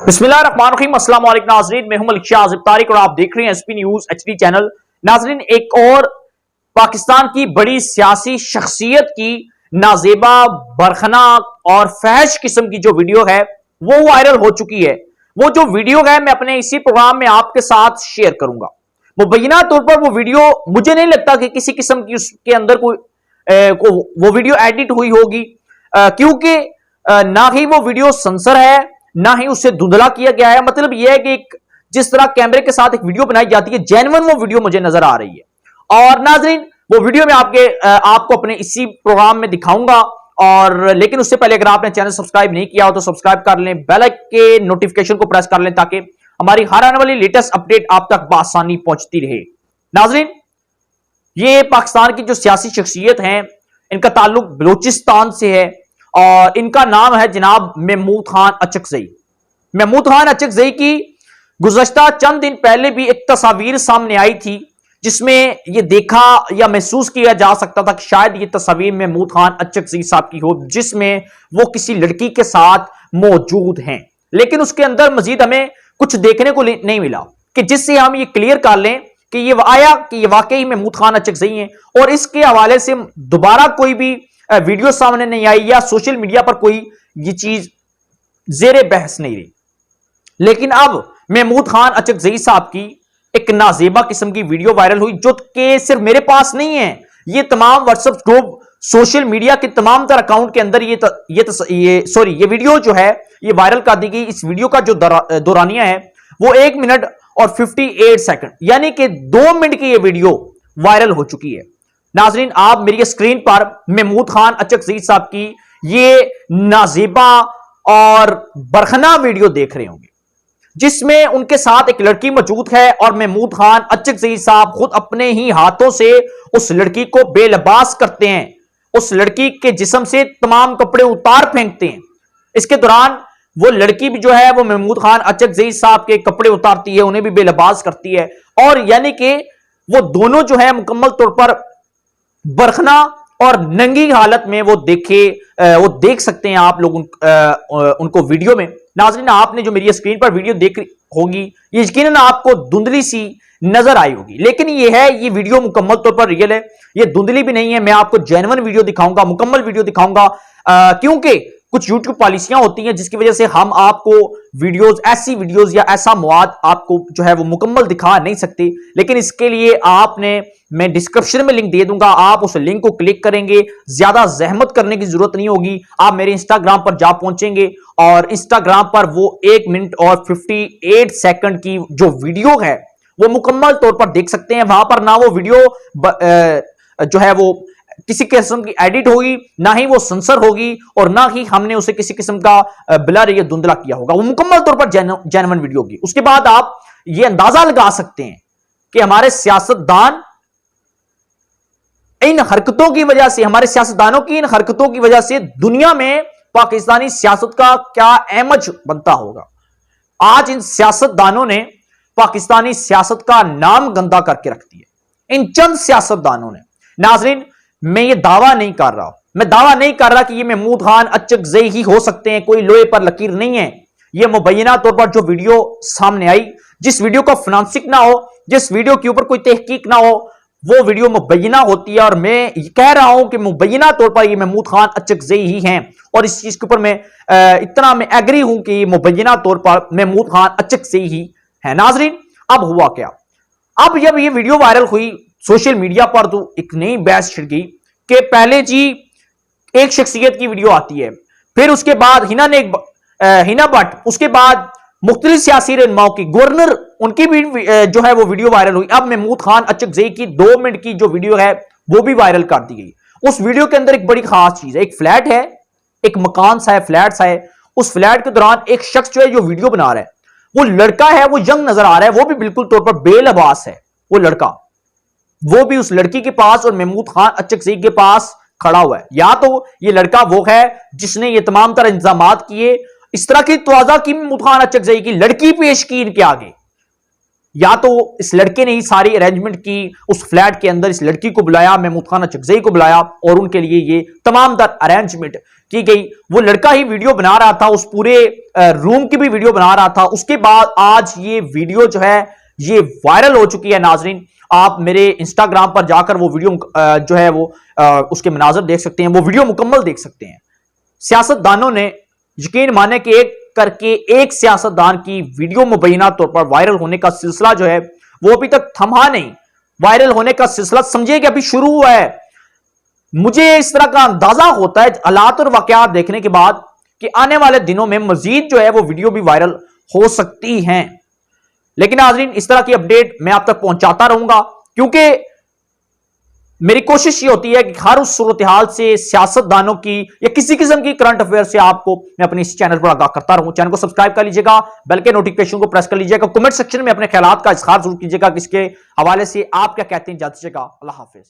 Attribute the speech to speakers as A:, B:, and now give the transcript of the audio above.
A: बिस्मिल्लाहिर्रहमानिर्रहीम, अस्सलाम वालेकुम नाज़रीन, मैं हूं मलिक्षाहज़ाइबतरिक और आप देख रहे हैं एसपी न्यूज एचडी चैनल। नाज़रीन, एक और पाकिस्तान की बड़ी सियासी शख्सियत की नाजेबा, बरखना और फहश किस्म की जो वीडियो है वो वायरल हो चुकी है। वो जो वीडियो है मैं अपने इसी प्रोग्राम में आपके साथ शेयर करूंगा। मुबैना तौर पर वो वीडियो मुझे नहीं लगता कि किसी किस्म की उसके अंदर कोई वो वीडियो एडिट हुई होगी, क्योंकि ना ही वो वीडियो सेंसर है, ना ही उससे धुंधला किया गया है। मतलब यह है कि जिस तरह कैमरे के साथ एक वीडियो बनाई जाती है, जेन्युइन वो वीडियो मुझे नजर आ रही है। और नाजरीन, वो वीडियो मैं आपको अपने इसी प्रोग्राम में दिखाऊंगा। और लेकिन उससे पहले अगर आपने चैनल सब्सक्राइब नहीं किया हो तो सब्सक्राइब कर लें, बेल आइकन के नोटिफिकेशन को प्रेस कर लें ताकि हमारी हर आने वाली लेटेस्ट अपडेट आप तक बआसानी पहुंचती रहे। नाजरीन, ये पाकिस्तान की जो सियासी शख्सियत हैं, इनका ताल्लुक बलूचिस्तान से है और इनका नाम है जनाब महमूद खान अचकज़ई। महमूद खान अचकज़ई की गुज़श्ता चंद दिन पहले भी एक तस्वीर सामने आई थी जिसमें यह देखा या महसूस किया जा सकता था कि शायद ये तस्वीर महमूद खान अचकज़ई साहब की हो, जिसमें वो किसी लड़की के साथ मौजूद हैं। लेकिन उसके अंदर मजीद हमें कुछ देखने को नहीं मिला कि जिससे हम ये क्लियर कर लें कि ये आया कि ये वाकई महमूद खान अचकज़ई हैं। और इसके हवाले से दोबारा कोई भी वीडियो सामने नहीं आई या सोशल मीडिया पर कोई ये चीज जेरे बहस नहीं रही। लेकिन अब महमूद खान अचकज़ई साहब की एक नाजेबा किस्म की वीडियो वायरल हुई, जो कि सिर्फ मेरे पास नहीं है, ये तमाम व्हाट्सएप ग्रुप, सोशल मीडिया के तमाम तरह अकाउंट के अंदर ये वीडियो जो है ये वायरल कर दी गई। इस वीडियो का जो दौरानिया है वो 1 मिनट और 58 सेकंड, यानी कि 2 मिनट की ये वीडियो वायरल हो चुकी है। नाजरीन, आप मेरी स्क्रीन पर महमूद खान अचकज़ई साहब की ये नाजेबा और बरखना वीडियो देख रहे होंगे, जिसमें उनके साथ एक लड़की मौजूद है और महमूद खान अचकज़ई साहब खुद अपने ही हाथों से उस लड़की को बेलबास करते हैं, उस लड़की के जिस्म से तमाम कपड़े उतार फेंकते हैं। इसके दौरान वो लड़की भी जो है वो महमूद खान अचकज़ई साहब के कपड़े उतारती है, उन्हें भी बेलबास करती है। और यानी कि वो दोनों जो है मुकम्मल तौर पर बरखना और नंगी हालत में वो देख सकते हैं आप लोग उनको वीडियो में। नाज़रीन, आपने जो मेरी स्क्रीन पर वीडियो देख होगी ये यकीनन आपको धुंधली सी नजर आई होगी, लेकिन ये वीडियो मुकम्मल तौर पर रियल है, ये धुंधली भी नहीं है। मैं आपको जेन्युइन वीडियो दिखाऊंगा, मुकम्मल वीडियो दिखाऊंगा, क्योंकि कुछ YouTube पॉलिसियां होती हैं जिसकी वजह से हम आपको ऐसी वीडियोस या ऐसा मवाद आपको जो है वो मुकम्मल दिखा नहीं सकते। लेकिन इसके लिए मैं डिस्क्रिप्शन में लिंक दे दूंगा, आप उस लिंक को क्लिक करेंगे, ज्यादा जहमत करने की जरूरत नहीं होगी। आप मेरे इंस्टाग्राम पर जा पहुंचेंगे और इंस्टाग्राम पर वो 1 मिनट और 58 सेकंड की जो वीडियो है वो मुकम्मल तौर पर देख सकते हैं। वहां पर ना वो वीडियो जो है वो किसी किस्म की एडिट होगी, ना ही वो सेंसर होगी, और ना ही हमने उसे किसी किस्म का ब्लर या धुंधला किया होगा। वो मुकम्मल तौर पर जेन्युइन वीडियो होगी। उसके बाद आप ये अंदाजा लगा सकते हैं कि हमारे सियासतदान इन हरकतों की वजह से, हमारे सियासतदानों की इन हरकतों की वजह से दुनिया में पाकिस्तानी सियासत का क्या इमेज बनता होगा। आज इन सियासतदानों ने पाकिस्तानी सियासत का नाम गंदा करके रख दिया, इन चंद सियासतदानों ने। नाजरीन, मैं ये दावा नहीं कर रहा कि ये महमूद खान अचकज़ई ही हो सकते हैं, कोई लोहे पर लकीर नहीं है। ये मुबैना तौर पर जो वीडियो सामने आई, जिस वीडियो का फॉरेंसिक ना हो, जिस वीडियो के ऊपर कोई तहकीक ना हो, वो वीडियो मुबैना होती है। और मैं कह रहा हूं कि मुबैना तौर पर ये महमूद खान अचकज़ई ही हैं, और इस चीज के ऊपर मैं एग्री हूं कि मुबैना तौर पर महमूद खान अचकज़ई ही है। नाजरीन, अब हुआ क्या? अब जब ये वीडियो वायरल हुई सोशल मीडिया पर तो एक नई बहस छिड़ गई कि पहले जी एक शख्सियत की वीडियो आती है, फिर उसके बाद हिना भट्ट, उसके बाद मुख्तलिफ सियासी रहनुमाओं की, गवर्नर, उनकी भी जो है वो वीडियो वायरल हुई। अब महमूद खान अचकज़ई की 2 मिनट की जो वीडियो है वो भी वायरल कर दी गई। उस वीडियो के अंदर एक बड़ी खास चीज है, एक फ्लैट है, एक मकान सा है, फ्लैट सा है। उस फ्लैट के दौरान एक शख्स जो है जो वीडियो बना रहा है, वो लड़का है, वो यंग नजर आ रहा है, वो भी बिल्कुल तौर पर बेलबास है। वो लड़का, वो भी उस लड़की के पास और महमूद खान अचकज़ई के पास खड़ा हुआ है। या तो ये लड़का वो है जिसने ये तमाम तरह इंतजाम किए, इस तरह की तवाज़ा की महमूद खान अचकज़ई की, लड़की पेश की इनके आगे, या तो इस लड़के ने ही सारी अरेंजमेंट की, उस फ्लैट के अंदर इस लड़की को बुलाया, महमूद खान अचकज़ई को बुलाया और उनके लिए ये तमाम तर अरेंजमेंट की गई, वो लड़का ही वीडियो बना रहा था, उस पूरे रूम की भी वीडियो बना रहा था। उसके बाद आज ये वीडियो जो है ये वायरल हो चुकी है। नाजरीन, आप मेरे इंस्टाग्राम पर जाकर वो वीडियो जो है वो उसके मनाजर देख सकते हैं, वो वीडियो मुकम्मल देख सकते हैं। सियासतदानों ने यकीन माने कि एक करके एक सियासतदान की वीडियो मुबैना तौर पर वायरल होने का सिलसिला जो है वो अभी तक थमा नहीं। वायरल होने का सिलसिला समझिए कि अभी शुरू हुआ है। मुझे इस तरह का अंदाजा होता है हालात और वाकयात देखने के बाद कि आने वाले दिनों में मजीद जो है वो वीडियो भी वायरल हो सकती हैं। लेकिन नाज़रीन, इस तरह की अपडेट मैं आप तक पहुंचाता रहूंगा, क्योंकि मेरी कोशिश ये होती है कि हर उस सूरत हाल से सियासतदानों की या किसी किस्म की करंट अफेयर से आपको मैं अपने इस चैनल पर आगाह करता रहूं। चैनल को सब्सक्राइब कर लीजिएगा, बेल के नोटिफिकेशन को प्रेस कर लीजिएगा, कमेंट सेक्शन में अपने ख्यालात का इजहार जरूर कीजिएगा, किसके हवाले से आप क्या कहते हैं। जान दीजिएगा। अल्लाह हाफिज।